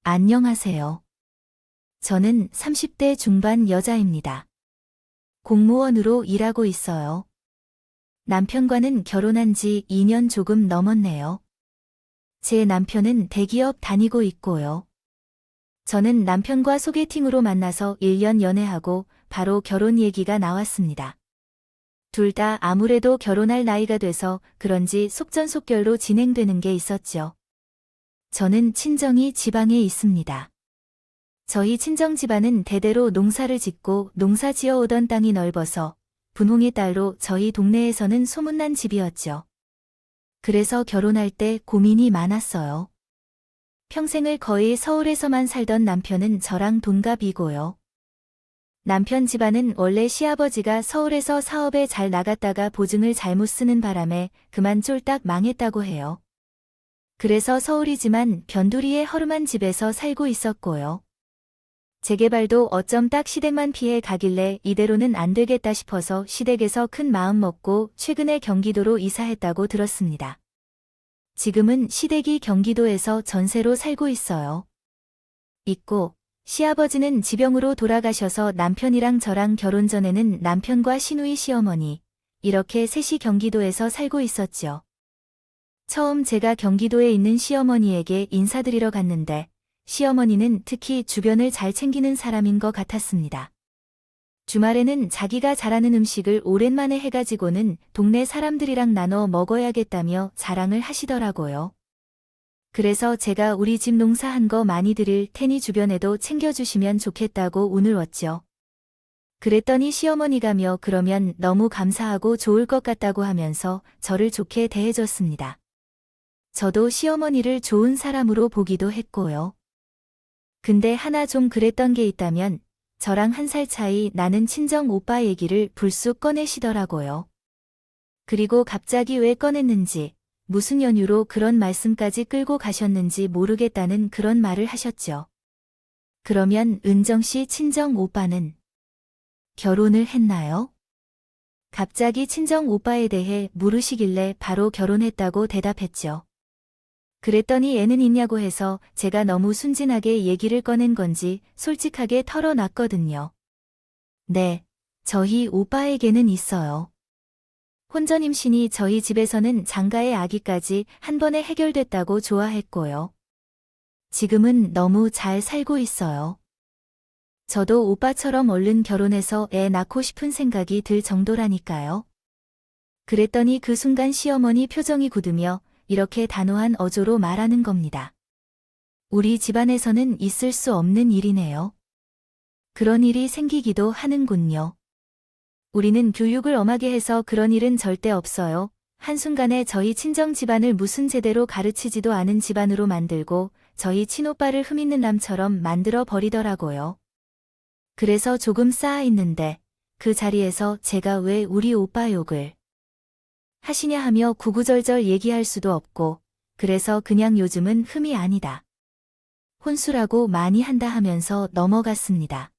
안녕하세요. 저는 30대 중반 여자입니다. 공무원으로 일하고 있어요. 남편과는 결혼한 지 2년 조금 넘었네요. 제 남편은 대기업 다니고 있고요. 저는 남편과 소개팅으로 만나서 1년 연애하고 바로 결혼 얘기가 나왔습니다. 둘 다 아무래도 결혼할 나이가 돼서 그런지 속전속결로 진행되는 게 있었죠. 저는 친정이 지방에 있습니다. 저희 친정 집안은 대대로 농사를 짓고 농사 지어오던 땅이 넓어서 분홍의 딸로 저희 동네에서는 소문난 집이었죠. 그래서 결혼할 때 고민이 많았어요. 평생을 거의 서울에서만 살던 남편은 저랑 동갑이고요. 남편 집안은 원래 시아버지가 서울에서 사업에 잘 나갔다가 보증을 잘못 쓰는 바람에 그만 쫄딱 망했다고 해요. 그래서 서울이지만 변두리의 허름한 집에서 살고 있었고요. 재개발도 어쩜 딱 시댁만 피해 가길래 이대로는 안 되겠다 싶어서 시댁에서 큰 마음 먹고 최근에 경기도로 이사했다고 들었습니다. 지금은 시댁이 경기도에서 전세로 살고 있어요. 있고 시아버지는 지병으로 돌아가셔서 남편이랑 저랑 결혼 전에는 남편과 시누이 시어머니 이렇게 셋이 경기도에서 살고 있었죠. 처음 제가 경기도에 있는 시어머니에게 인사드리러 갔는데 시어머니는 특히 주변을 잘 챙기는 사람인 것 같았습니다. 주말에는 자기가 잘하는 음식을 오랜만에 해가지고는 동네 사람들이랑 나눠 먹어야겠다며 자랑을 하시더라고요. 그래서 제가 우리 집 농사한 거 많이 드릴 테니 주변에도 챙겨주시면 좋겠다고 운을 웠죠. 그랬더니 시어머니가며 그러면 너무 감사하고 좋을 것 같다고 하면서 저를 좋게 대해줬습니다. 저도 시어머니를 좋은 사람으로 보기도 했고요. 근데 하나 좀 그랬던 게 있다면 저랑 1살 차이 나는 친정 오빠 얘기를 불쑥 꺼내시더라고요. 그리고 갑자기 왜 꺼냈는지, 무슨 연유로 그런 말씀까지 끌고 가셨는지 모르겠다는 그런 말을 하셨죠. 그러면 은정 씨 친정 오빠는 결혼을 했나요? 갑자기 친정 오빠에 대해 물으시길래 바로 결혼했다고 대답했죠. 그랬더니 애는 있냐고 해서 제가 너무 순진하게 얘기를 꺼낸 건지 솔직하게 털어놨거든요. 네, 저희 오빠에게는 있어요. 혼전 임신이 저희 집에서는 장가의 아기까지 한 번에 해결됐다고 좋아했고요. 지금은 너무 잘 살고 있어요. 저도 오빠처럼 얼른 결혼해서 애 낳고 싶은 생각이 들 정도라니까요. 그랬더니 그 순간 시어머니 표정이 굳으며 이렇게 단호한 어조로 말하는 겁니다. 우리 집안에서는 있을 수 없는 일이네요. 그런 일이 생기기도 하는군요. 우리는 교육을 엄하게 해서 그런 일은 절대 없어요. 한순간에 저희 친정 집안을 무슨 제대로 가르치지도 않은 집안으로 만들고 저희 친오빠를 흠있는 남처럼 만들어 버리더라고요. 그래서 조금 쌓아있는데 그 자리에서 제가 왜 우리 오빠 욕을 하시냐 하며 구구절절 얘기할 수도 없고 그래서 그냥 요즘은 흠이 아니다. 혼수라고 많이 한다 하면서 넘어갔습니다.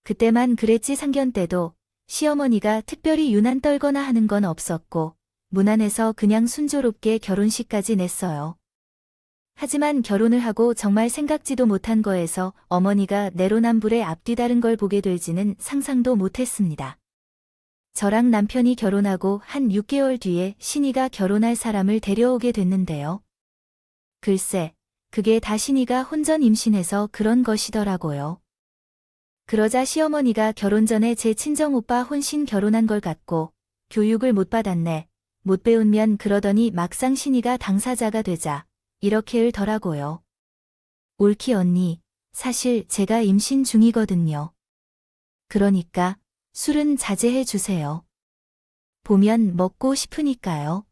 그때만 그랬지 상견 때도 시어머니가 특별히 유난 떨거나 하는 건 없었고 무난해서 그냥 순조롭게 결혼식까지 냈어요. 하지만 결혼을 하고 정말 생각지도 못한 거에서 어머니가 내로남불에 앞뒤다른 걸 보게 될지는 상상도 못했습니다. 저랑 남편이 결혼하고 한 6개월 뒤에 신이가 결혼할 사람을 데려오게 됐는데요. 글쎄, 그게 다 신이가 혼전 임신해서 그런 것이더라고요. 그러자 시어머니가 결혼 전에 제 친정오빠 혼신 결혼한 걸 갖고 교육을 못 받았네, 못 배우면 그러더니 막상 신이가 당사자가 되자 이렇게 을더라고요. 옳기 언니, 사실 제가 임신 중이거든요. 그러니까 술은 자제해 주세요. 보면 먹고 싶으니까요.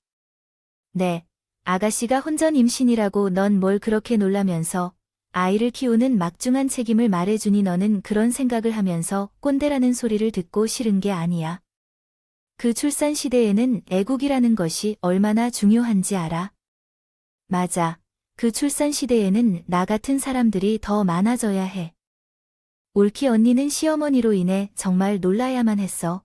네, 아가씨가 혼전 임신이라고 넌 뭘 그렇게 놀라면서 아이를 키우는 막중한 책임을 말해주니 너는 그런 생각을 하면서 꼰대라는 소리를 듣고 싫은 게 아니야. 그 출산 시대에는 애국이라는 것이 얼마나 중요한지 알아? 맞아. 그 출산 시대에는 나 같은 사람들이 더 많아져야 해. 옳기 언니는 시어머니로 인해 정말 놀라야만 했어.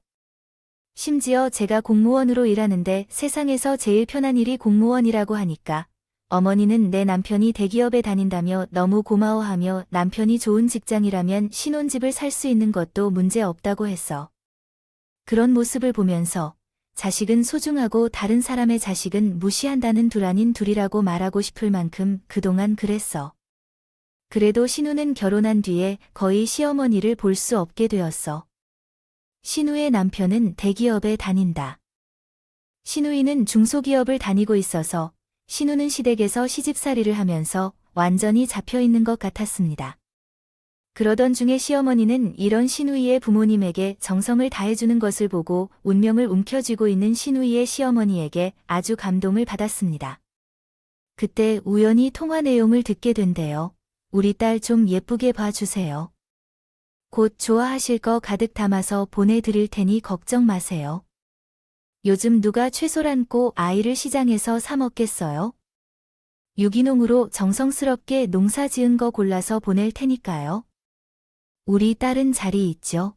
심지어 제가 공무원으로 일하는데 세상에서 제일 편한 일이 공무원이라고 하니까 어머니는 내 남편이 대기업에 다닌다며 너무 고마워하며 남편이 좋은 직장이라면 신혼집을 살 수 있는 것도 문제 없다고 했어. 그런 모습을 보면서 자식은 소중하고 다른 사람의 자식은 무시한다는 둘 아닌 둘이라고 말하고 싶을 만큼 그동안 그랬어. 그래도 신우는 결혼한 뒤에 거의 시어머니를 볼 수 없게 되었어. 신우의 남편은 대기업에 다닌다. 신우이는 중소기업을 다니고 있어서 신우는 시댁에서 시집살이를 하면서 완전히 잡혀있는 것 같았습니다. 그러던 중에 시어머니는 이런 신우이의 부모님에게 정성을 다해주는 것을 보고 운명을 움켜쥐고 있는 신우이의 시어머니에게 아주 감동을 받았습니다. 그때 우연히 통화 내용을 듣게 된대요. 우리 딸 좀 예쁘게 봐주세요. 곧 좋아하실 거 가득 담아서 보내드릴 테니 걱정 마세요. 요즘 누가 채소란 꼭 아이를 시장에서 사 먹겠어요? 유기농으로 정성스럽게 농사 지은 거 골라서 보낼 테니까요. 우리 딸은 자리 있죠?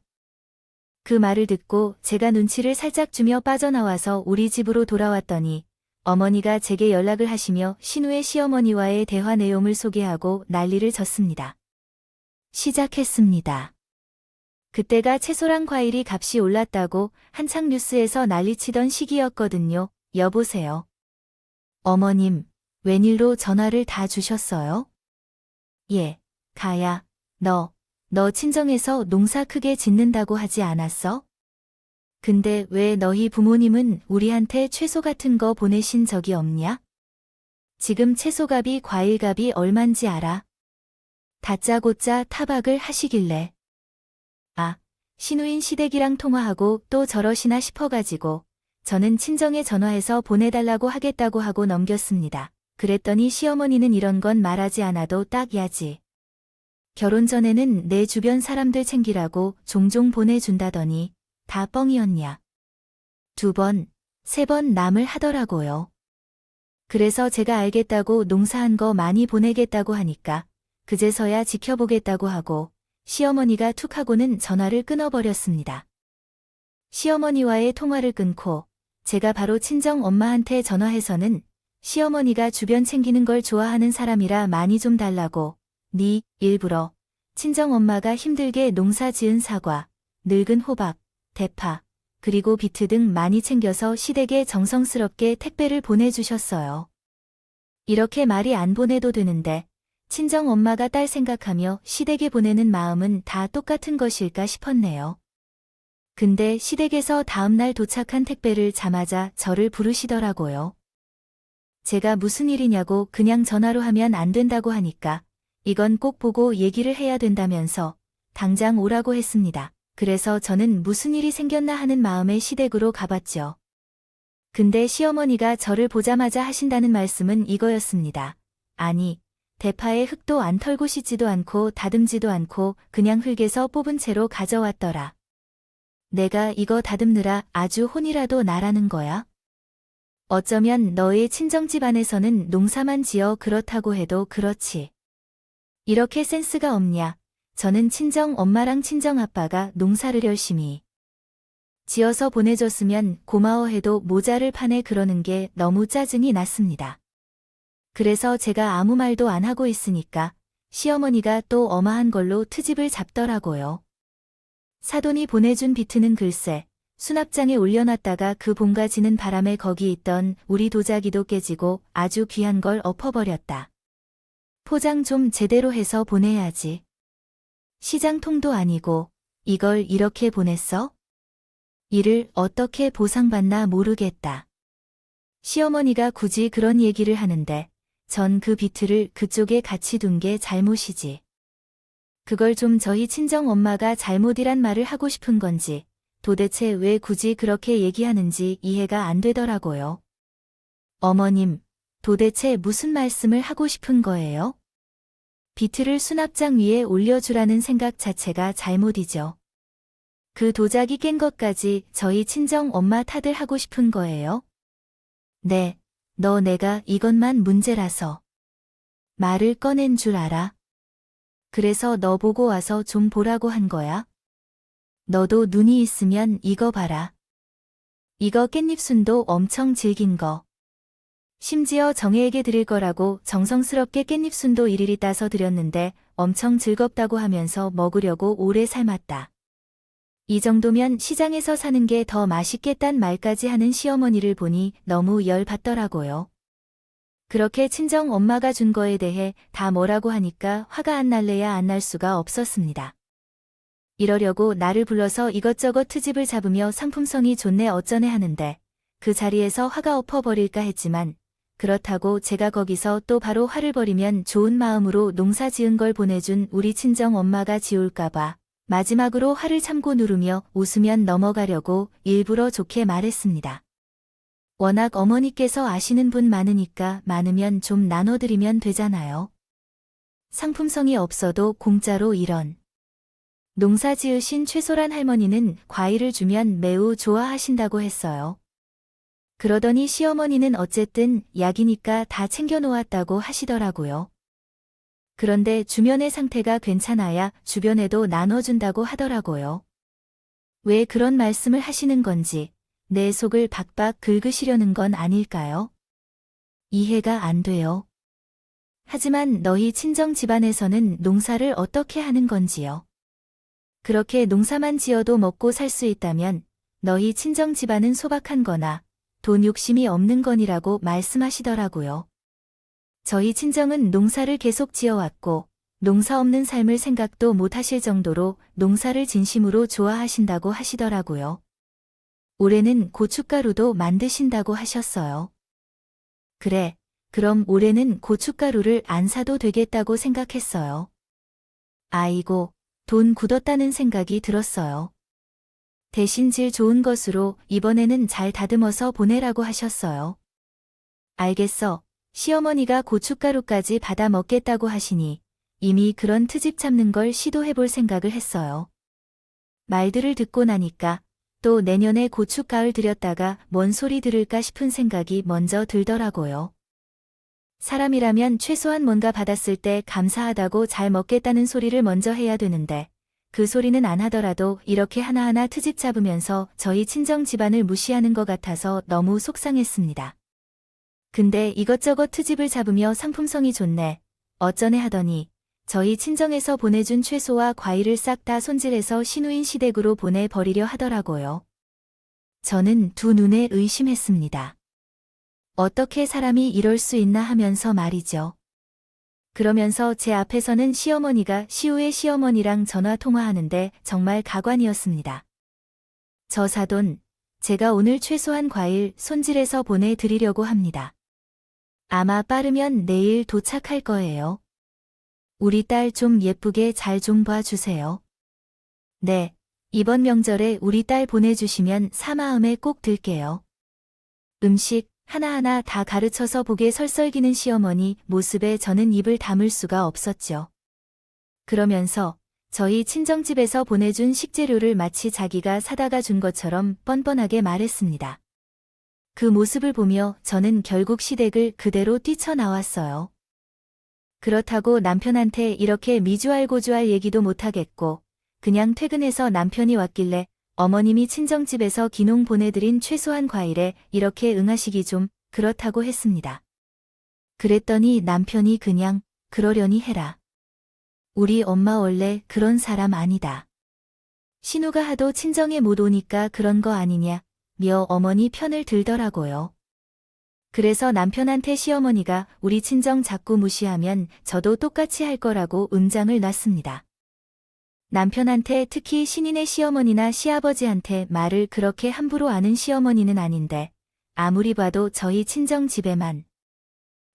그 말을 듣고 제가 눈치를 살짝 주며 빠져나와서 우리 집으로 돌아왔더니 어머니가 제게 연락을 하시며 신우의 시어머니와의 대화 내용을 소개하고 난리를 졌습니다. 시작했습니다. 그때가 채소랑 과일이 값이 올랐다고 한창 뉴스에서 난리치던 시기였거든요. 여보세요. 어머님, 웬일로 전화를 다 주셨어요? 예, 가야, 너 친정에서 농사 크게 짓는다고 하지 않았어? 근데 왜 너희 부모님은 우리한테 채소 같은 거 보내신 적이 없냐? 지금 채소값이 과일값이 얼만지 알아? 다짜고짜 타박을 하시길래. 아, 신우인 시댁이랑 통화하고 또 저러시나 싶어가지고 저는 친정에 전화해서 보내달라고 하겠다고 하고 넘겼습니다. 그랬더니 시어머니는 이런 건 말하지 않아도 딱 야지. 결혼 전에는 내 주변 사람들 챙기라고 종종 보내준다더니 다 뻥이었냐. 2번, 3번 남을 하더라고요. 그래서 제가 알겠다고 농사한 거 많이 보내겠다고 하니까 그제서야 지켜보겠다고 하고 시어머니가 툭 하고는 전화를 끊어버렸습니다. 시어머니와의 통화를 끊고 제가 바로 친정 엄마한테 전화해서는 시어머니가 주변 챙기는 걸 좋아하는 사람이라 많이 좀 달라고 네 일부러 친정 엄마가 힘들게 농사 지은 사과, 늙은 호박, 대파, 그리고 비트 등 많이 챙겨서 시댁에 정성스럽게 택배를 보내주셨어요. 이렇게 말이 안 보내도 되는데 친정 엄마가 딸 생각하며 시댁에 보내는 마음은 다 똑같은 것일까 싶었네요. 근데 시댁에서 다음날 도착한 택배를 자마자 저를 부르시더라고요. 제가 무슨 일이냐고 그냥 전화로 하면 안 된다고 하니까 이건 꼭 보고 얘기를 해야 된다면서 당장 오라고 했습니다. 그래서 저는 무슨 일이 생겼나 하는 마음에 시댁으로 가봤죠. 근데 시어머니가 저를 보자마자 하신다는 말씀은 이거였습니다. 아니, 대파에 흙도 안 털고 씻지도 않고 다듬지도 않고 그냥 흙에서 뽑은 채로 가져왔더라. 내가 이거 다듬느라 아주 혼이라도 나라는 거야? 어쩌면 너의 친정집 안에서는 농사만 지어 그렇다고 해도 그렇지. 이렇게 센스가 없냐? 저는 친정 엄마랑 친정 아빠가 농사를 열심히 지어서 보내줬으면 고마워해도 모자를 파네 그러는 게 너무 짜증이 났습니다. 그래서 제가 아무 말도 안 하고 있으니까 시어머니가 또 어마한 걸로 트집을 잡더라고요. 사돈이 보내준 비트는 글쎄 수납장에 올려놨다가 그 봉가지는 바람에 거기 있던 우리 도자기도 깨지고 아주 귀한 걸 엎어버렸다. 포장 좀 제대로 해서 보내야지. 시장통도 아니고 이걸 이렇게 보냈어? 이를 어떻게 보상받나 모르겠다. 시어머니가 굳이 그런 얘기를 하는데 전 그 비트를 그쪽에 같이 둔 게 잘못이지. 그걸 좀 저희 친정 엄마가 잘못이란 말을 하고 싶은 건지 도대체 왜 굳이 그렇게 얘기하는지 이해가 안 되더라고요. 어머님, 도대체 무슨 말씀을 하고 싶은 거예요? 비트를 수납장 위에 올려주라는 생각 자체가 잘못이죠. 그 도자기 깬 것까지 저희 친정 엄마 탓을 하고 싶은 거예요? 네, 너 내가 이것만 문제라서 말을 꺼낸 줄 알아? 그래서 너 보고 와서 좀 보라고 한 거야? 너도 눈이 있으면 이거 봐라. 이거 깻잎순도 엄청 질긴 거. 심지어 정혜에게 드릴 거라고 정성스럽게 깻잎순도 일일이 따서 드렸는데 엄청 즐겁다고 하면서 먹으려고 오래 삶았다. 이 정도면 시장에서 사는 게 더 맛있겠단 말까지 하는 시어머니를 보니 너무 열받더라고요. 그렇게 친정 엄마가 준 거에 대해 다 뭐라고 하니까 화가 안 날래야 안 날 수가 없었습니다. 이러려고 나를 불러서 이것저것 트집을 잡으며 상품성이 좋네 어쩌네 하는데 그 자리에서 화가 엎어버릴까 했지만 그렇다고 제가 거기서 또 바로 화를 버리면 좋은 마음으로 농사 지은 걸 보내준 우리 친정 엄마가 지울까봐 마지막으로 화를 참고 누르며 웃으면 넘어가려고 일부러 좋게 말했습니다. 워낙 어머니께서 아시는 분 많으니까 많으면 좀 나눠드리면 되잖아요. 상품성이 없어도 공짜로 이런. 농사 지으신 최소란 할머니는 과일을 주면 매우 좋아하신다고 했어요. 그러더니 시어머니는 어쨌든 약이니까 다 챙겨놓았다고 하시더라고요. 그런데 주변의 상태가 괜찮아야 주변에도 나눠준다고 하더라고요. 왜 그런 말씀을 하시는 건지 내 속을 박박 긁으시려는 건 아닐까요? 이해가 안 돼요. 하지만 너희 친정 집안에서는 농사를 어떻게 하는 건지요? 그렇게 농사만 지어도 먹고 살 수 있다면 너희 친정 집안은 소박한 거나 돈 욕심이 없는 건이라고 말씀하시더라고요. 저희 친정은 농사를 계속 지어왔고 농사 없는 삶을 생각도 못 하실 정도로 농사를 진심으로 좋아하신다고 하시더라고요. 올해는 고춧가루도 만드신다고 하셨어요. 그래, 그럼 올해는 고춧가루를 안 사도 되겠다고 생각했어요. 아이고, 돈 굳었다는 생각이 들었어요. 대신 질 좋은 것으로 이번에는 잘 다듬어서 보내라고 하셨어요. 알겠어. 시어머니가 고춧가루까지 받아 먹겠다고 하시니 이미 그런 트집 잡는 걸 시도해볼 생각을 했어요. 말들을 듣고 나니까 또 내년에 고춧가을 들였다가 뭔 소리 들을까 싶은 생각이 먼저 들더라고요. 사람이라면 최소한 뭔가 받았을 때 감사하다고 잘 먹겠다는 소리를 먼저 해야 되는데 그 소리는 안 하더라도 이렇게 하나하나 트집 잡으면서 저희 친정 집안을 무시하는 것 같아서 너무 속상했습니다. 근데 이것저것 트집을 잡으며 상품성이 좋네. 어쩌네 하더니 저희 친정에서 보내준 채소와 과일을 싹 다 손질해서 시누인 시댁으로 보내버리려 하더라고요. 저는 두 눈에 의심했습니다. 어떻게 사람이 이럴 수 있나 하면서 말이죠. 그러면서 제 앞에서는 시어머니가 시우의 시어머니랑 전화 통화하는데 정말 가관이었습니다. 저 사돈, 제가 오늘 최소한 과일 손질해서 보내드리려고 합니다. 아마 빠르면 내일 도착할 거예요. 우리 딸 좀 예쁘게 잘 좀 봐주세요. 네, 이번 명절에 우리 딸 보내주시면 사마음에 꼭 들게요. 음식 하나하나 다 가르쳐서 보게 설설기는 시어머니 모습에 저는 입을 다물 수가 없었죠. 그러면서 저희 친정집에서 보내준 식재료를 마치 자기가 사다가 준 것처럼 뻔뻔하게 말했습니다. 그 모습을 보며 저는 결국 시댁을 그대로 뛰쳐나왔어요. 그렇다고 남편한테 이렇게 미주알고주알 얘기도 못하겠고 그냥 퇴근해서 남편이 왔길래 어머님이 친정집에서 기농 보내드린 최소한 과일에 이렇게 응하시기 좀 그렇다고 했습니다. 그랬더니 남편이 그냥 그러려니 해라. 우리 엄마 원래 그런 사람 아니다. 신우가 하도 친정에 못 오니까 그런 거 아니냐 며 어머니 편을 들더라고요. 그래서 남편한테 시어머니가 우리 친정 자꾸 무시하면 저도 똑같이 할 거라고 음장을 놨습니다. 남편한테 특히 신인의 시어머니나 시아버지한테 말을 그렇게 함부로 아는 시어머니는 아닌데 아무리 봐도 저희 친정 집에만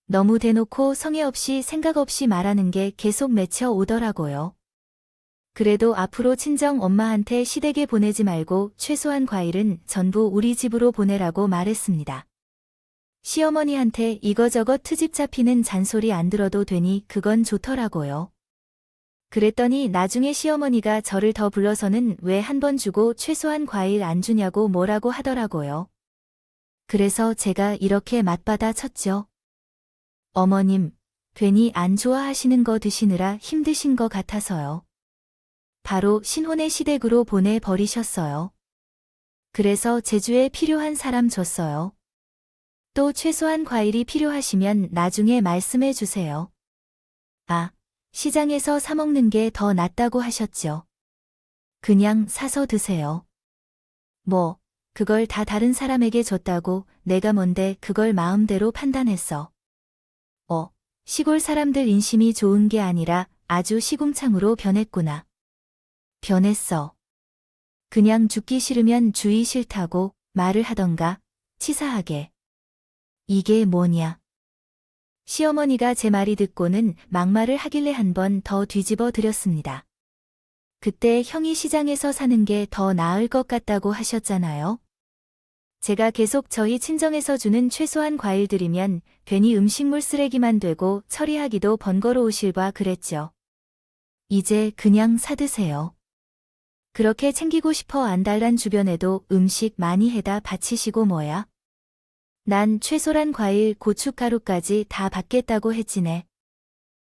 너무 대놓고 성의 없이 생각 없이 말하는 게 계속 맺혀 오더라고요. 그래도 앞으로 친정 엄마한테 시댁에 보내지 말고 최소한 과일은 전부 우리 집으로 보내라고 말했습니다. 시어머니한테 이거저거 트집 잡히는 잔소리 안 들어도 되니 그건 좋더라고요. 그랬더니 나중에 시어머니가 저를 더 불러서는 왜 한 번 주고 최소한 과일 안 주냐고 뭐라고 하더라고요. 그래서 제가 이렇게 맞받아 쳤죠. 어머님, 괜히 안 좋아하시는 거 드시느라 힘드신 것 같아서요. 바로 신혼의 시댁으로 보내버리셨어요. 그래서 제주에 필요한 사람 줬어요. 또 최소한 과일이 필요하시면 나중에 말씀해 주세요. 아, 시장에서 사 먹는 게 더 낫다고 하셨죠. 그냥 사서 드세요. 뭐, 그걸 다 다른 사람에게 줬다고 내가 뭔데 그걸 마음대로 판단했어. 시골 사람들 인심이 좋은 게 아니라 아주 시궁창으로 변했구나. 변했어. 그냥 죽기 싫으면 주의 싫다고 말을 하던가, 치사하게. 이게 뭐냐. 시어머니가 제 말이 듣고는 막말을 하길래 한 번 더 뒤집어 드렸습니다. 그때 형이 시장에서 사는 게 더 나을 것 같다고 하셨잖아요. 제가 계속 저희 친정에서 주는 최소한 과일들이면 괜히 음식물 쓰레기만 되고 처리하기도 번거로우실까 그랬죠. 이제 그냥 사드세요. 그렇게 챙기고 싶어 안달난 주변에도 음식 많이 해다 바치시고 뭐야. 난 채소란 과일, 고춧가루까지 다 받겠다고 했지네.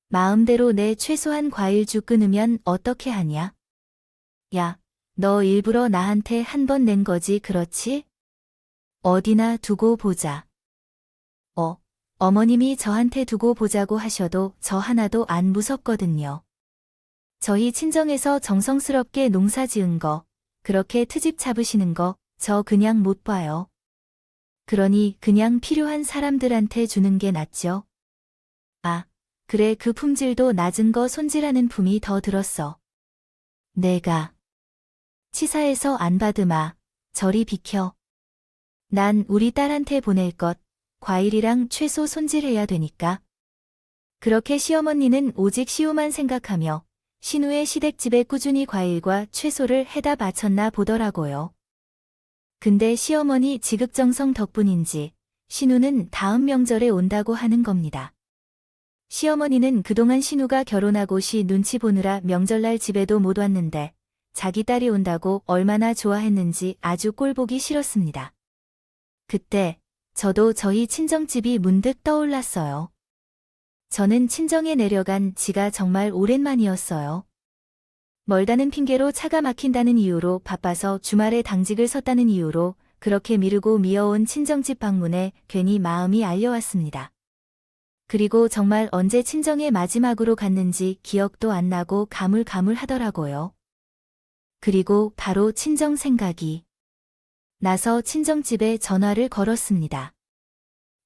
마음대로 내 최소한 과일주 끊으면 어떻게 하냐? 야, 너 일부러 나한테 한 번 낸 거지 그렇지? 어디나 두고 보자. 어머님이 저한테 두고 보자고 하셔도 저 하나도 안 무섭거든요. 저희 친정에서 정성스럽게 농사 지은 거, 그렇게 트집 잡으시는 거, 저 그냥 못 봐요. 그러니 그냥 필요한 사람들한테 주는 게 낫죠. 아, 그래 그 품질도 낮은 거 손질하는 품이 더 들었어. 내가 치사해서 안 받으마. 저리 비켜. 난 우리 딸한테 보낼 것, 과일이랑 채소 손질해야 되니까. 그렇게 시어머니는 오직 시우만 생각하며 신우의 시댁집에 꾸준히 과일과 채소를 해다 바쳤나 보더라고요. 근데 시어머니 지극정성 덕분인지 신우는 다음 명절에 온다고 하는 겁니다. 시어머니는 그동안 신우가 결혼하고시 눈치 보느라 명절날 집에도 못 왔는데 자기 딸이 온다고 얼마나 좋아했는지 아주 꼴보기 싫었습니다. 그때 저도 저희 친정집이 문득 떠올랐어요. 저는 친정에 내려간 지가 정말 오랜만이었어요. 멀다는 핑계로 차가 막힌다는 이유로 바빠서 주말에 당직을 섰다는 이유로 그렇게 미루고 미어온 친정집 방문에 괜히 마음이 알려왔습니다. 그리고 정말 언제 친정에 마지막으로 갔는지 기억도 안 나고 가물가물하더라고요. 그리고 바로 친정 생각이 나서 친정집에 전화를 걸었습니다.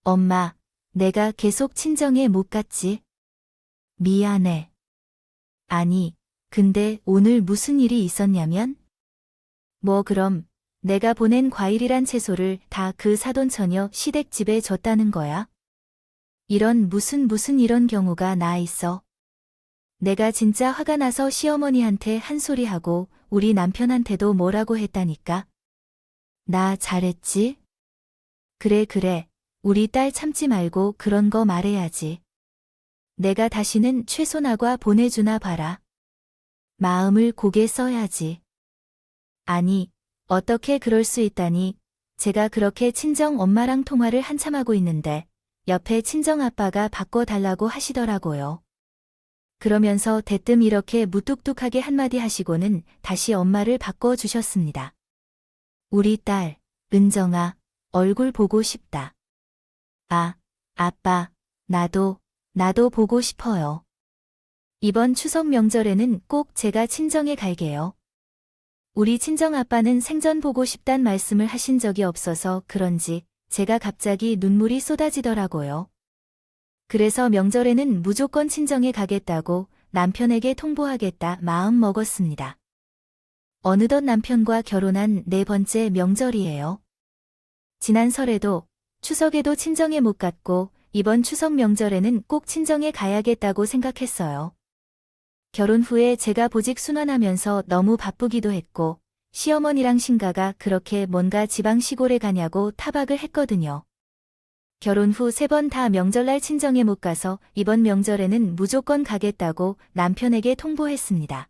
엄마, 내가 계속 친정에 못 갔지? 미안해. 아니, 근데 오늘 무슨 일이 있었냐면? 뭐 그럼 내가 보낸 과일이란 채소를 다 그 사돈 처녀 시댁집에 줬다는 거야? 이런 무슨 이런 경우가 나 있어. 내가 진짜 화가 나서 시어머니한테 한 소리 하고 우리 남편한테도 뭐라고 했다니까. 나 잘했지? 그래. 우리 딸 참지 말고 그런 거 말해야지. 내가 다시는 채소나과 보내주나 봐라. 마음을 고개 써야지. 아니, 어떻게 그럴 수 있다니. 제가 그렇게 친정 엄마랑 통화를 한참 하고 있는데 옆에 친정 아빠가 바꿔달라고 하시더라고요. 그러면서 대뜸 이렇게 무뚝뚝하게 한마디 하시고는 다시 엄마를 바꿔주셨습니다. 우리 딸, 은정아, 얼굴 보고 싶다. 아, 아빠, 나도 보고 싶어요. 이번 추석 명절에는 꼭 제가 친정에 갈게요. 우리 친정 아빠는 생전 보고 싶단 말씀을 하신 적이 없어서 그런지 제가 갑자기 눈물이 쏟아지더라고요. 그래서 명절에는 무조건 친정에 가겠다고 남편에게 통보하겠다 마음 먹었습니다. 어느덧 남편과 결혼한 4번째 명절이에요. 지난 설에도 추석에도 친정에 못 갔고 이번 추석 명절에는 꼭 친정에 가야겠다고 생각했어요. 결혼 후에 제가 보직 순환하면서 너무 바쁘기도 했고 시어머니랑 신가가 그렇게 뭔가 지방 시골에 가냐고 타박을 했거든요. 결혼 후 3번 다 명절날 친정에 못 가서 이번 명절에는 무조건 가겠다고 남편에게 통보했습니다.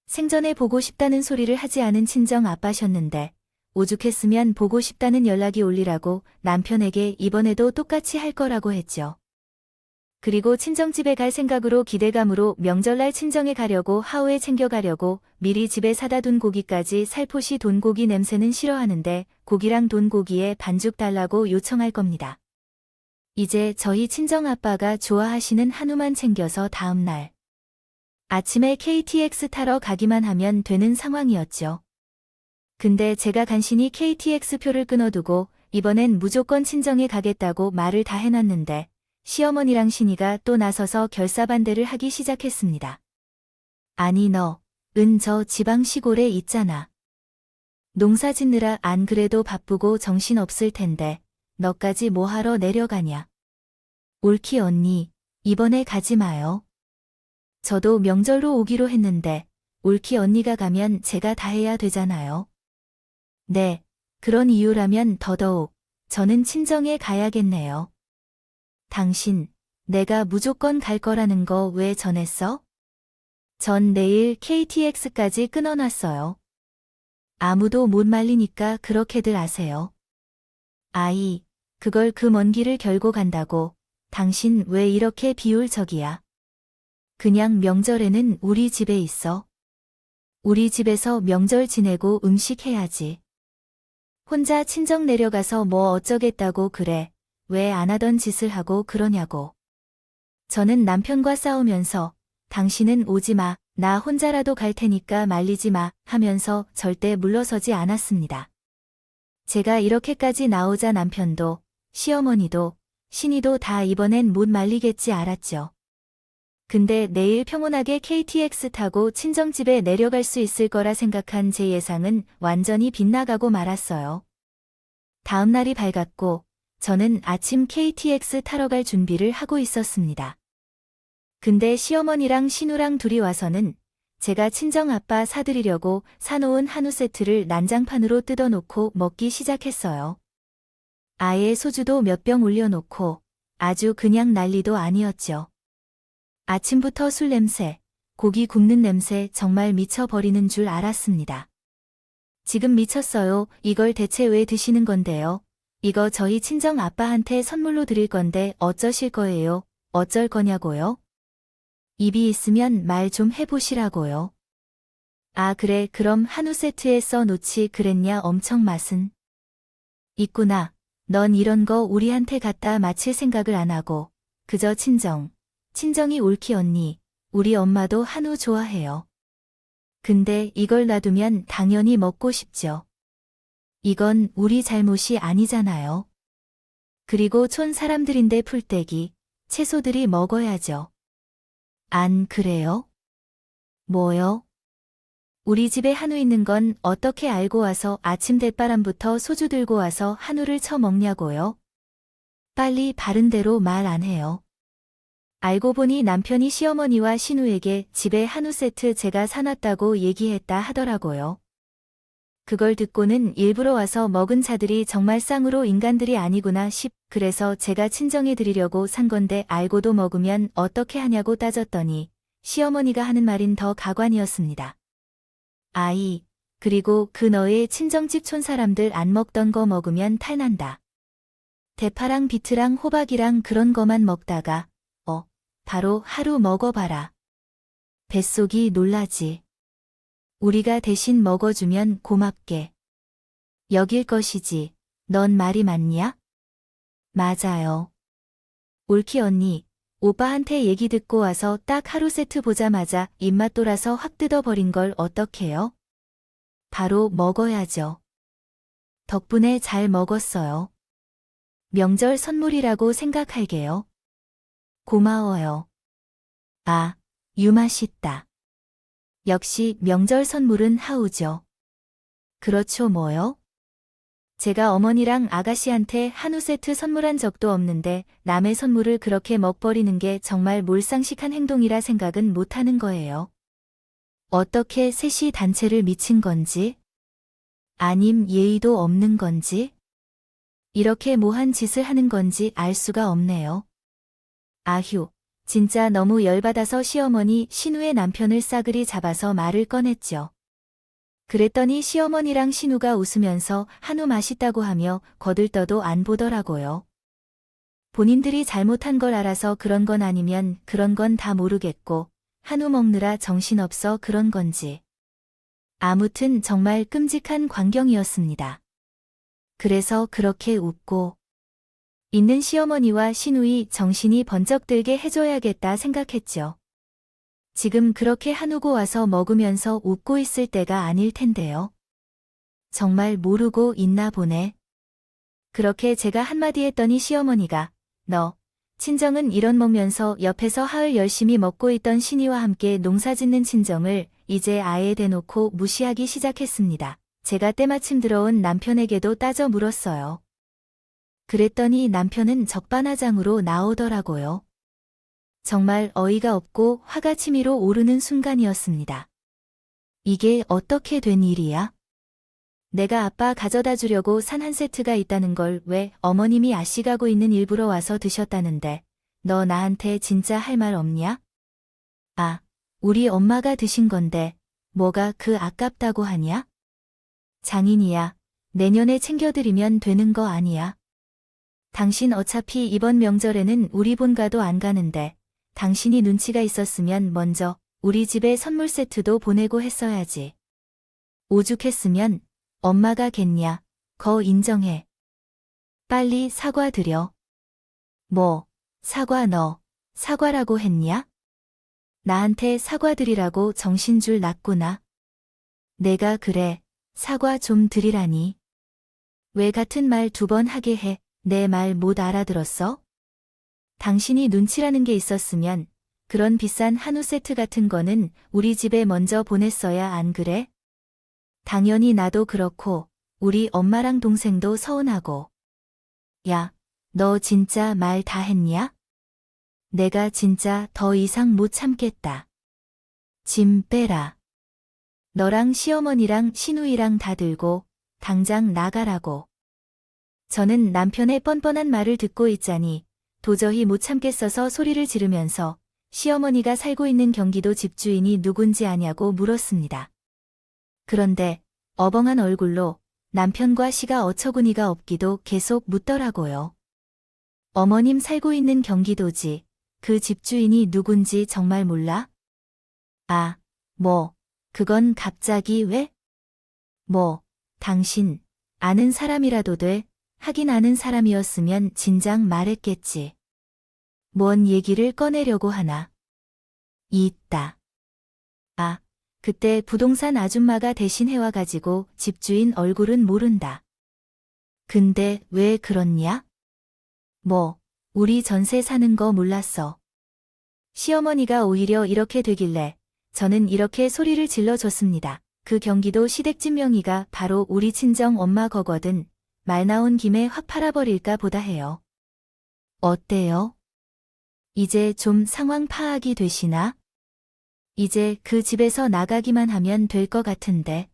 생전에 보고 싶다는 소리를 하지 않은 친정 아빠셨는데 오죽했으면 보고 싶다는 연락이 올리라고 남편에게 이번에도 똑같이 할 거라고 했죠. 그리고 친정집에 갈 생각으로 기대감으로 명절날 친정에 가려고 하우에 챙겨가려고 미리 집에 사다 둔 고기까지 살포시 돈고기 냄새는 싫어하는데 고기랑 돈고기에 반죽 달라고 요청할 겁니다. 이제 저희 친정아빠가 좋아하시는 한우만 챙겨서 다음날 아침에 KTX 타러 가기만 하면 되는 상황이었죠. 근데 제가 간신히 KTX 표를 끊어두고 이번엔 무조건 친정에 가겠다고 말을 다 해놨는데 시어머니랑 신이가 또 나서서 결사반대를 하기 시작했습니다. 아니 저 지방 시골에 있잖아. 농사 짓느라 안 그래도 바쁘고 정신없을 텐데 너까지 뭐하러 내려가냐. 옳기 언니, 이번에 가지 마요. 저도 명절로 오기로 했는데 옳기 언니가 가면 제가 다 해야 되잖아요. 네, 그런 이유라면 더더욱 저는 친정에 가야겠네요. 당신, 내가 무조건 갈 거라는 거 왜 전했어? 전 내일 KTX까지 끊어놨어요. 아무도 못 말리니까 그렇게들 아세요. 아이, 그걸 그 먼 길을 결고 간다고. 당신 왜 이렇게 비효율적이야? 그냥 명절에는 우리 집에 있어. 우리 집에서 명절 지내고 음식 해야지. 혼자 친정 내려가서 뭐 어쩌겠다고 그래. 왜 안 하던 짓을 하고 그러냐고. 저는 남편과 싸우면서 당신은 오지 마, 나 혼자라도 갈 테니까 말리지 마 하면서 절대 물러서지 않았습니다. 제가 이렇게까지 나오자 남편도, 시어머니도, 신이도 다 이번엔 못 말리겠지 알았죠. 근데 내일 평온하게 KTX 타고 친정집에 내려갈 수 있을 거라 생각한 제 예상은 완전히 빗나가고 말았어요. 다음 날이 밝았고 저는 아침 KTX 타러 갈 준비를 하고 있었습니다. 근데 시어머니랑 신우랑 둘이 와서는 제가 친정아빠 사드리려고 사놓은 한우 세트를 난장판으로 뜯어놓고 먹기 시작했어요. 아예 소주도 몇 병 올려놓고 아주 그냥 난리도 아니었죠. 아침부터 술 냄새, 고기 굽는 냄새 정말 미쳐버리는 줄 알았습니다. 지금 미쳤어요. 이걸 대체 왜 드시는 건데요? 이거 저희 친정 아빠한테 선물로 드릴 건데 어쩌실 거예요? 어쩔 거냐고요? 입이 있으면 말 좀 해보시라고요. 아 그래 그럼 한우 세트에 써놓지 그랬냐 엄청 맛은. 있구나. 넌 이런 거 우리한테 갖다 맞힐 생각을 안 하고 그저 친정이 옳기 언니, 우리 엄마도 한우 좋아해요. 근데 이걸 놔두면 당연히 먹고 싶죠. 이건 우리 잘못이 아니잖아요. 그리고 촌 사람들인데 풀떼기, 채소들이 먹어야죠. 안 그래요? 뭐요? 우리 집에 한우 있는 건 어떻게 알고 와서 아침 대바람부터 소주 들고 와서 한우를 처먹냐고요? 빨리 바른 대로 말 안 해요. 알고 보니 남편이 시어머니와 신우에게 집에 한우 세트 제가 사놨다고 얘기했다 하더라고요. 그걸 듣고는 일부러 와서 먹은 자들이 정말 쌍으로 인간들이 아니구나 그래서 제가 친정에 드리려고 산 건데 알고도 먹으면 어떻게 하냐고 따졌더니 시어머니가 하는 말인 더 가관이었습니다. 아이, 그리고 그 너의 친정집 촌 사람들 안 먹던 거 먹으면 탈난다. 대파랑 비트랑 호박이랑 그런 거만 먹다가 바로 하루 먹어봐라. 뱃속이 놀라지. 우리가 대신 먹어주면 고맙게 여길 것이지. 넌 말이 맞냐? 맞아요. 옳기 언니, 오빠한테 얘기 듣고 와서 딱 하루 세트 보자마자 입맛 돌아서 확 뜯어버린 걸 어떡해요? 바로 먹어야죠. 덕분에 잘 먹었어요. 명절 선물이라고 생각할게요. 고마워요. 아, 유맛있다. 역시 명절 선물은 하우죠. 그렇죠 뭐요? 제가 어머니랑 아가씨한테 한우 세트 선물한 적도 없는데 남의 선물을 그렇게 먹버리는 게 정말 몰상식한 행동이라 생각은 못하는 거예요. 어떻게 셋이 단체를 미친 건지? 아님 예의도 없는 건지? 이렇게 모한 짓을 하는 건지 알 수가 없네요. 아휴, 진짜 너무 열받아서 시어머니 신우의 남편을 싸그리 잡아서 말을 꺼냈죠. 그랬더니 시어머니랑 신우가 웃으면서 한우 맛있다고 하며 거들떠도 안 보더라고요. 본인들이 잘못한 걸 알아서 그런 건 아니면 그런 건 다 모르겠고 한우 먹느라 정신없어 그런 건지. 아무튼 정말 끔찍한 광경이었습니다. 그래서 그렇게 웃고 있는 시어머니와 시누이 정신이 번쩍 들게 해줘야겠다 생각했죠. 지금 그렇게 한우고 와서 먹으면서 웃고 있을 때가 아닐 텐데요. 정말 모르고 있나 보네. 그렇게 제가 한마디 했더니 시어머니가 너 친정은 이런 먹면서 옆에서 하을 열심히 먹고 있던 신이와 함께 농사짓는 친정을 이제 아예 대놓고 무시하기 시작했습니다. 제가 때마침 들어온 남편에게도 따져 물었어요. 그랬더니 남편은 적반하장으로 나오더라고요. 정말 어이가 없고 화가 치밀어 오르는 순간이었습니다. 이게 어떻게 된 일이야? 내가 아빠 가져다 주려고 산 한 세트가 있다는 걸 왜 어머님이 아씨가고 있는 일부러 와서 드셨다는데 너 나한테 진짜 할 말 없냐? 아, 우리 엄마가 드신 건데 뭐가 그 아깝다고 하냐? 장인이야. 내년에 챙겨드리면 되는 거 아니야? 당신 어차피 이번 명절에는 우리 본가도 안 가는데 당신이 눈치가 있었으면 먼저 우리 집에 선물 세트도 보내고 했어야지. 오죽했으면 엄마가 겠냐. 거 인정해. 빨리 사과드려. 뭐, 사과 너, 사과라고 했냐? 나한테 사과드리라고 정신줄 놨구나. 내가 그래, 사과 좀 드리라니. 왜 같은 말 2번 하게 해, 내 말 못 알아들었어? 당신이 눈치라는 게 있었으면 그런 비싼 한우 세트 같은 거는 우리 집에 먼저 보냈어야 안 그래? 당연히 나도 그렇고 우리 엄마랑 동생도 서운하고. 야, 너 진짜 말 다 했냐? 내가 진짜 더 이상 못 참겠다. 짐 빼라. 너랑 시어머니랑 시누이랑 다 들고 당장 나가라고. 저는 남편의 뻔뻔한 말을 듣고 있자니 도저히 못 참겠어서 소리를 지르면서 시어머니가 살고 있는 경기도 집주인이 누군지 아냐고 물었습니다. 그런데 어벙한 얼굴로 남편과 시가 어처구니가 없기도 계속 묻더라고요. 어머님 살고 있는 경기도지 그 집주인이 누군지 정말 몰라? 아, 뭐, 그건 갑자기 왜? 뭐, 당신 아는 사람이라도 돼. 하긴 아는 사람이었으면 진작 말했겠지. 뭔 얘기를 꺼내려고 하나? 있다. 아, 그때 부동산 아줌마가 대신 해와가지고 집주인 얼굴은 모른다. 근데 왜 그렇냐? 뭐, 우리 전세 사는 거 몰랐어. 시어머니가 오히려 이렇게 되길래 저는 이렇게 소리를 질러줬습니다. 그 경기도 시댁집 명의가 바로 우리 친정 엄마 거거든. 말 나온 김에 확 팔아버릴까 보다 해요. 어때요? 이제 좀 상황 파악이 되시나? 이제 그 집에서 나가기만 하면 될 것 같은데.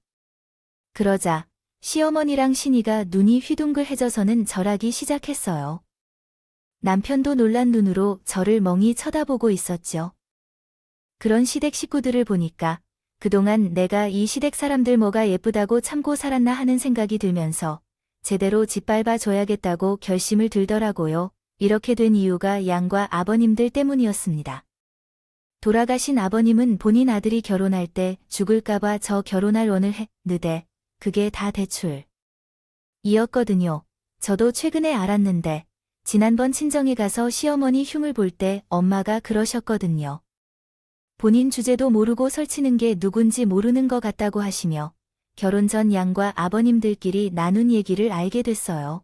그러자 시어머니랑 신이가 눈이 휘둥글해져서는 절하기 시작했어요. 남편도 놀란 눈으로 저를 멍이 쳐다보고 있었죠. 그런 시댁 식구들을 보니까 그동안 내가 이 시댁 사람들 뭐가 예쁘다고 참고 살았나 하는 생각이 들면서 제대로 짓밟아 줘야겠다고 결심을 들더라고요. 이렇게 된 이유가 양과 아버님들 때문이었습니다. 돌아가신 아버님은 본인 아들이 결혼할 때 죽을까봐 저 결혼할 원을 했는데 그게 다 대출 이었거든요. 저도 최근에 알았는데 지난번 친정에 가서 시어머니 흉을 볼 때 엄마가 그러셨거든요. 본인 주제도 모르고 설치는 게 누군지 모르는 것 같다고 하시며 결혼 전 양과 아버님들끼리 나눈 얘기를 알게 됐어요.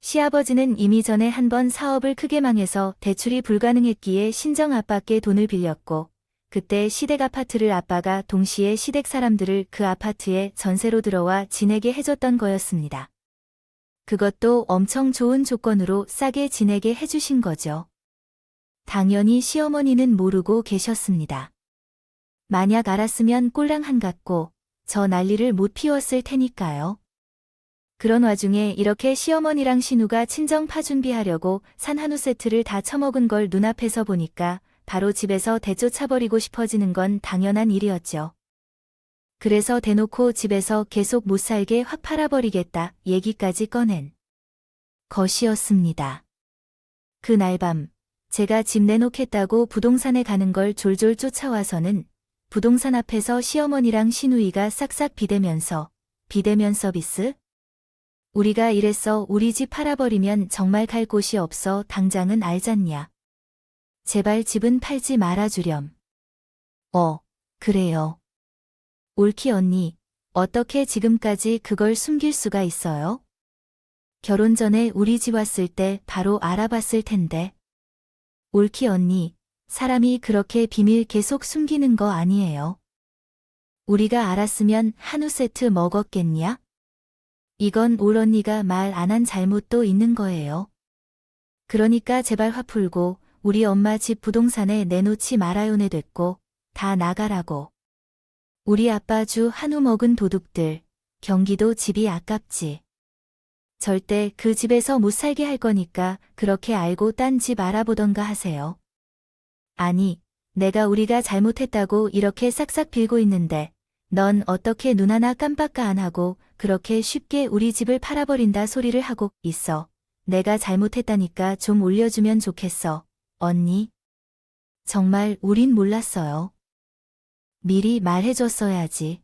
시아버지는 이미 전에 한 번 사업을 크게 망해서 대출이 불가능했기에 신정 아빠께 돈을 빌렸고 그때 시댁 아파트를 아빠가 동시에 시댁 사람들을 그 아파트에 전세로 들어와 지내게 해줬던 거였습니다. 그것도 엄청 좋은 조건으로 싸게 지내게 해주신 거죠. 당연히 시어머니는 모르고 계셨습니다. 만약 알았으면 꼴랑 한같고 저 난리를 못 피웠을 테니까요. 그런 와중에 이렇게 시어머니랑 신우가 친정 파 준비하려고 산 한우 세트를 다 처먹은 걸 눈앞에서 보니까 바로 집에서 대쫓아버리고 싶어지는 건 당연한 일이었죠. 그래서 대놓고 집에서 계속 못 살게 확 팔아버리겠다 얘기까지 꺼낸 것이었습니다. 그날 밤 제가 집 내놓겠다고 부동산에 가는 걸 졸졸 쫓아와서는 부동산 앞에서 시어머니랑 시누이가 싹싹 비대면서 비대면 서비스? 우리가 이랬어 우리 집 팔아버리면 정말 갈 곳이 없어 당장은 알잖냐. 제발 집은 팔지 말아주렴. 그래요. 옳기 언니, 어떻게 지금까지 그걸 숨길 수가 있어요? 결혼 전에 우리 집 왔을 때 바로 알아봤을 텐데. 옳기 언니, 사람이 그렇게 비밀 계속 숨기는 거 아니에요. 우리가 알았으면 한우 세트 먹었겠냐? 이건 올 언니가 말 안 한 잘못도 있는 거예요. 그러니까 제발 화 풀고 우리 엄마 집 부동산에 내놓지 말아요네 됐고 다 나가라고. 우리 아빠 주 한우 먹은 도둑들, 경기도 집이 아깝지. 절대 그 집에서 못 살게 할 거니까 그렇게 알고 딴 집 알아보던가 하세요. 아니, 내가 우리가 잘못했다고 이렇게 싹싹 빌고 있는데 넌 어떻게 눈 하나 깜빡 안 하고 그렇게 쉽게 우리 집을 팔아버린다 소리를 하고 있어. 내가 잘못했다니까 좀 올려주면 좋겠어. 언니. 정말 우린 몰랐어요. 미리 말해줬어야지.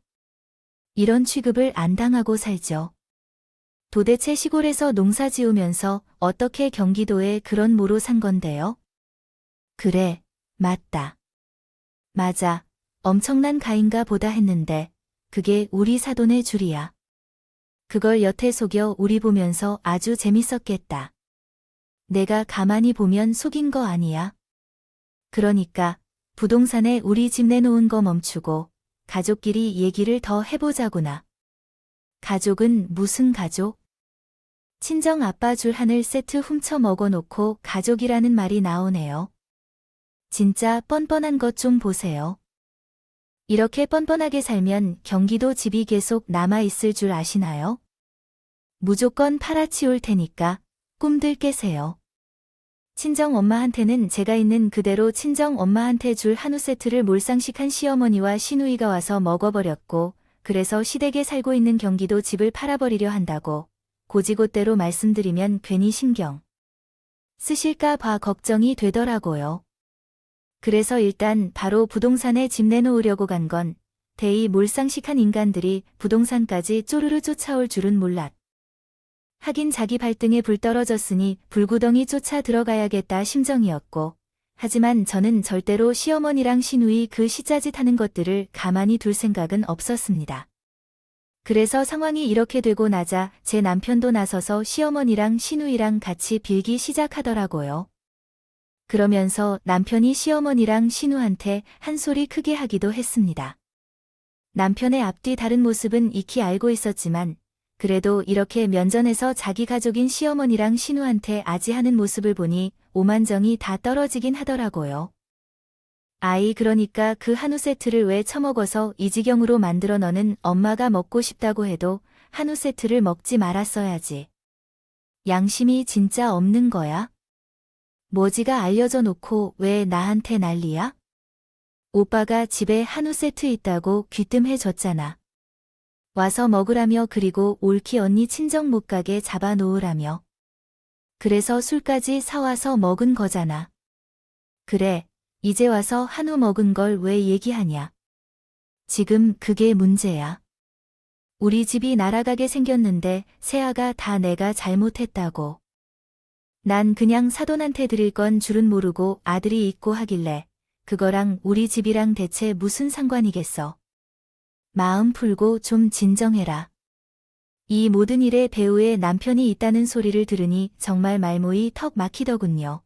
이런 취급을 안 당하고 살죠. 도대체 시골에서 농사 지으면서 어떻게 경기도에 그런 모로 산 건데요? 그래, 맞다. 맞아, 엄청난 가인가 보다 했는데 그게 우리 사돈의 줄이야. 그걸 여태 속여 우리 보면서 아주 재밌었겠다. 내가 가만히 보면 속인 거 아니야. 그러니까 부동산에 우리 집 내놓은 거 멈추고 가족끼리 얘기를 더 해보자구나. 가족은 무슨 가족? 친정 아빠 줄 하늘 세트 훔쳐 먹어놓고 가족이라는 말이 나오네요. 진짜 뻔뻔한 것 좀 보세요. 이렇게 뻔뻔하게 살면 경기도 집이 계속 남아있을 줄 아시나요? 무조건 팔아치울 테니까 꿈들 깨세요. 친정 엄마한테는 제가 있는 그대로 친정 엄마한테 줄 한우 세트를 몰상식한 시어머니와 시누이가 와서 먹어버렸고 그래서 시댁에 살고 있는 경기도 집을 팔아버리려 한다고 고지곳대로 말씀드리면 괜히 신경 쓰실까 봐 걱정이 되더라고요. 그래서 일단 바로 부동산에 집 내놓으려고 간 건 대이 몰상식한 인간들이 부동산까지 쪼르르 쫓아올 줄은 몰랐. 하긴 자기 발등에 불 떨어졌으니 불구덩이 쫓아 들어가야겠다 심정이었고 하지만 저는 절대로 시어머니랑 시누이 그 시자짓 하는 것들을 가만히 둘 생각은 없었습니다. 그래서 상황이 이렇게 되고 나자 제 남편도 나서서 시어머니랑 시누이랑 같이 빌기 시작하더라고요. 그러면서 남편이 시어머니랑 시누한테 한 소리 크게 하기도 했습니다. 남편의 앞뒤 다른 모습은 익히 알고 있었지만 그래도 이렇게 면전에서 자기 가족인 시어머니랑 시누한테 아지하는 모습을 보니 오만정이 다 떨어지긴 하더라고요. 아이 그러니까 그 한우 세트를 왜 처먹어서 이 지경으로 만들어 너는 엄마가 먹고 싶다고 해도 한우 세트를 먹지 말았어야지. 양심이 진짜 없는 거야? 뭐지가 알려져 놓고 왜 나한테 난리야? 오빠가 집에 한우 세트 있다고 귀뜸해줬잖아. 와서 먹으라며 그리고 옳기 언니 친정 못 가게 잡아놓으라며. 그래서 술까지 사와서 먹은 거잖아. 그래, 이제 와서 한우 먹은 걸 왜 얘기하냐. 지금 그게 문제야. 우리 집이 날아가게 생겼는데 새아가 다 내가 잘못했다고. 난 그냥 사돈한테 드릴 건 줄은 모르고 아들이 있고 하길래 그거랑 우리 집이랑 대체 무슨 상관이겠어. 마음 풀고 좀 진정해라. 이 모든 일에 배우의 남편이 있다는 소리를 들으니 정말 말모이 턱 막히더군요.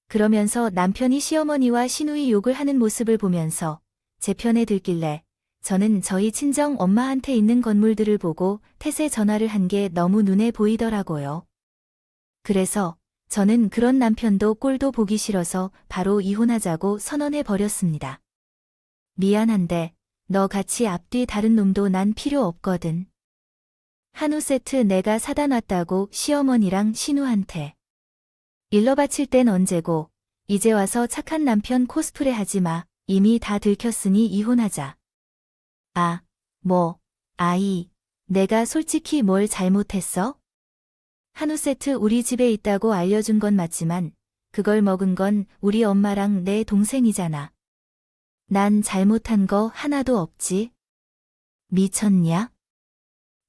그러면서 남편이 시어머니와 시누이 욕을 하는 모습을 보면서 제 편에 들길래 저는 저희 친정 엄마한테 있는 건물들을 보고 태세 전화를 한 게 너무 눈에 보이더라고요. 그래서 저는 그런 남편도 꼴도 보기 싫어서 바로 이혼하자고 선언해 버렸습니다. 미안한데 너 같이 앞뒤 다른 놈도 난 필요 없거든. 한우 세트 내가 사다 놨다고 시어머니랑 시누한테. 일러 바칠 땐 언제고 이제 와서 착한 남편 코스프레 하지 마. 이미 다 들켰으니 이혼하자. 아, 아이, 내가 솔직히 뭘 잘못했어? 한우 세트 우리 집에 있다고 알려준 건 맞지만 그걸 먹은 건 우리 엄마랑 내 동생이잖아. 난 잘못한 거 하나도 없지. 미쳤냐?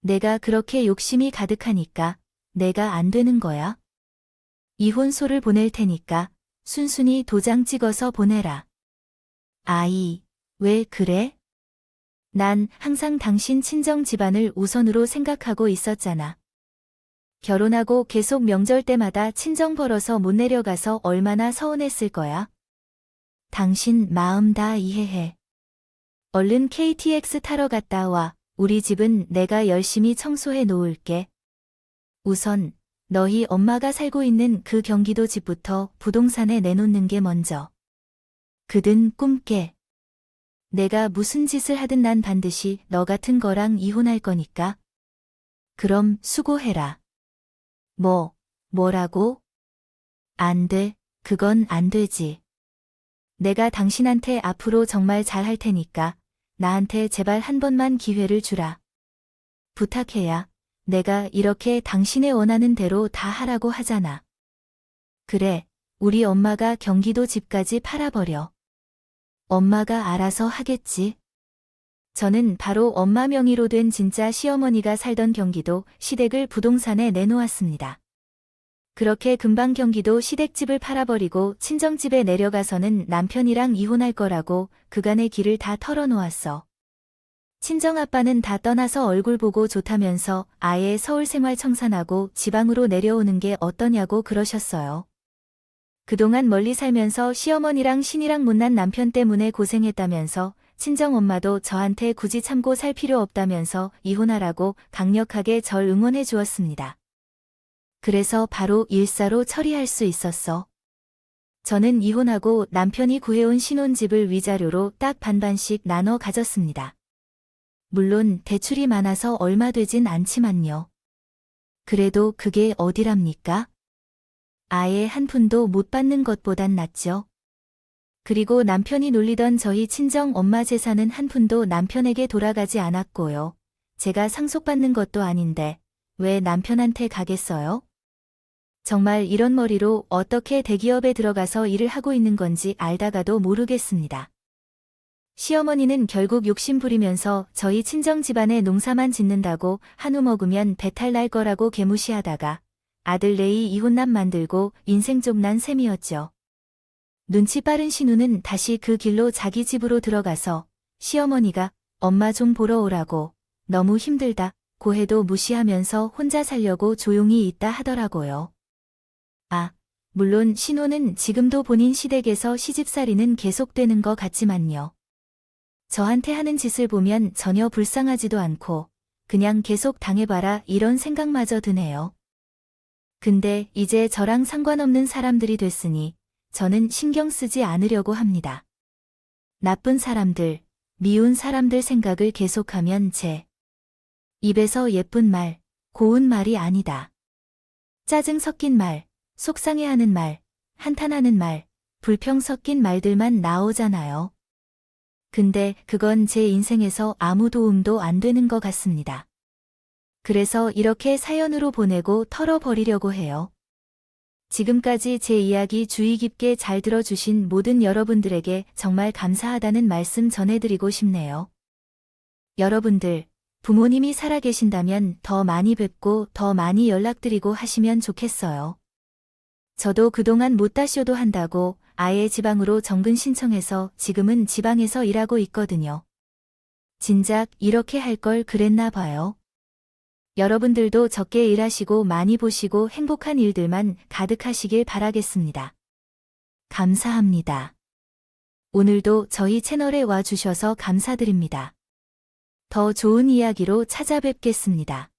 내가 그렇게 욕심이 가득하니까 내가 안 되는 거야? 이혼소를 보낼 테니까 순순히 도장 찍어서 보내라. 아이, 왜 그래? 난 항상 당신 친정 집안을 우선으로 생각하고 있었잖아. 결혼하고 계속 명절 때마다 친정 벌어서 못 내려가서 얼마나 서운했을 거야. 당신 마음 다 이해해. 얼른 KTX 타러 갔다 와. 우리 집은 내가 열심히 청소해 놓을게. 우선 너희 엄마가 살고 있는 그 경기도 집부터 부동산에 내놓는 게 먼저. 그든 꿈깨. 내가 무슨 짓을 하든 난 반드시 너 같은 거랑 이혼할 거니까. 그럼 수고해라. 뭐라고? 안 돼, 그건 안 되지. 내가 당신한테 앞으로 정말 잘할 테니까 나한테 제발 한 번만 기회를 주라. 부탁해야 내가 이렇게 당신의 원하는 대로 다 하라고 하잖아. 그래, 우리 엄마가 경기도 집까지 팔아버려. 엄마가 알아서 하겠지. 저는 바로 엄마 명의로 된 진짜 시어머니가 살던 경기도 시댁을 부동산에 내놓았습니다. 그렇게 금방 경기도 시댁집을 팔아버리고 친정집에 내려가서는 남편이랑 이혼할 거라고 그간의 길을 다 털어놓았어. 친정아빠는 다 떠나서 얼굴 보고 좋다면서 아예 서울 생활 청산하고 지방으로 내려오는 게 어떠냐고 그러셨어요. 그동안 멀리 살면서 시어머니랑 신이랑 못난 남편 때문에 고생했다면서 친정엄마도 저한테 굳이 참고 살 필요 없다면서 이혼하라고 강력하게 절 응원해 주었습니다. 그래서 바로 일사로 처리할 수 있었어. 저는 이혼하고 남편이 구해온 신혼집을 위자료로 딱 반반씩 나눠 가졌습니다. 물론 대출이 많아서 얼마 되진 않지만요. 그래도 그게 어디랍니까? 아예 한 푼도 못 받는 것보단 낫죠. 그리고 남편이 놀리던 저희 친정 엄마 재산은 한 푼도 남편에게 돌아가지 않았고요. 제가 상속받는 것도 아닌데 왜 남편한테 가겠어요? 정말 이런 머리로 어떻게 대기업에 들어가서 일을 하고 있는 건지 알다가도 모르겠습니다. 시어머니는 결국 욕심 부리면서 저희 친정 집안에 농사만 짓는다고 한우 먹으면 배탈 날 거라고 개무시하다가 아들 내이 이혼남 만들고 인생 좁난 셈이었죠. 눈치 빠른 신우는 다시 그 길로 자기 집으로 들어가서 시어머니가 엄마 좀 보러 오라고 너무 힘들다고 해도 무시하면서 혼자 살려고 조용히 있다 하더라고요. 물론 신우는 지금도 본인 시댁에서 시집살이는 계속되는 것 같지만요. 저한테 하는 짓을 보면 전혀 불쌍하지도 않고 그냥 계속 당해봐라 이런 생각마저 드네요. 근데 이제 저랑 상관없는 사람들이 됐으니 저는 신경 쓰지 않으려고 합니다. 나쁜 사람들, 미운 사람들 생각을 계속하면 제 입에서 예쁜 말, 고운 말이 아니다. 짜증 섞인 말, 속상해하는 말, 한탄하는 말, 불평 섞인 말들만 나오잖아요. 근데 그건 제 인생에서 아무 도움도 안 되는 것 같습니다. 그래서 이렇게 사연으로 보내고 털어버리려고 해요. 지금까지 제 이야기 주의 깊게 잘 들어주신 모든 여러분들에게 정말 감사하다는 말씀 전해드리고 싶네요. 여러분들, 부모님이 살아계신다면 더 많이 뵙고 더 많이 연락드리고 하시면 좋겠어요. 저도 그동안 못다 쇼도 한다고 아예 지방으로 정근 신청해서 지금은 지방에서 일하고 있거든요. 진작 이렇게 할 걸 그랬나 봐요. 여러분들도 적게 일하시고 많이 보시고 행복한 일들만 가득하시길 바라겠습니다. 감사합니다. 오늘도 저희 채널에 와주셔서 감사드립니다. 더 좋은 이야기로 찾아뵙겠습니다.